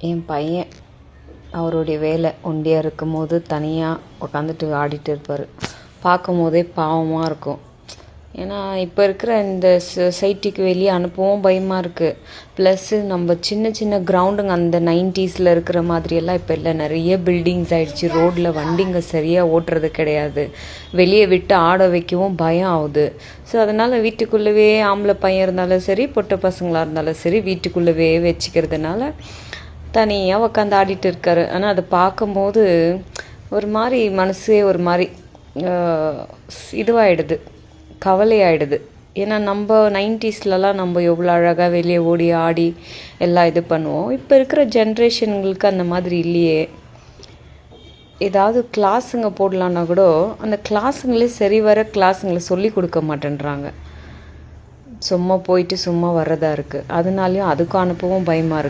என் பையன் அவருடைய வேலை ஒண்டியாக இருக்கும்போது தனியாக உட்காந்துட்டு ஆடிட்டு இருப்பார். பார்க்கும் போதே பாவமாக இருக்கும். ஏன்னா இப்போ இருக்கிற இந்த சொசைட்டிக்கு வெளியே அனுப்பவும் பயமாக இருக்குது. ப்ளஸ்ஸு நம்ம சின்ன சின்ன கிரவுண்டுங்க அந்த 90s இருக்கிற மாதிரியெல்லாம் இப்போ இல்லை. நிறைய பில்டிங்ஸ் ஆகிடுச்சி. ரோட்டில் வண்டிங்க சரியாக ஓட்டுறது கிடையாது. வெளியே விட்டு ஆட வைக்கவும் பயம் ஆகுது. ஸோ அதனால் வீட்டுக்குள்ளவே ஆம்பளை பையன் இருந்தாலும் சரி, பொட்டை பசங்களாக இருந்தாலும் சரி, வீட்டுக்குள்ளவே வச்சுக்கிறதுனால தனியாக உட்காந்து ஆடிட்டு இருக்காரு. ஆனால் அதை பார்க்கும்போது ஒரு மாதிரி மனசே ஒரு மாதிரி இதுவாகிடுது, கவலையாயிடுது. ஏன்னா நம்ம 90ஸ்லலாம் நம்ம எவ்வளோ அழகாக வெளியே ஓடி ஆடி எல்லாம் இது பண்ணுவோம். இப்போ இருக்கிற ஜென்ரேஷனுங்களுக்கு அந்த மாதிரி இல்லையே. ஏதாவது கிளாஸுங்க போடலான்னா கூட அந்த கிளாஸுங்களே சரி வர கிளாஸுங்களை சொல்லி கொடுக்க மாட்டேன்றாங்க. சும்மா போயிட்டு சும்மா வர்றதா இருக்குது. அதனாலையும் அதுக்கும் அனுப்பவும் பயமாக இருக்குது.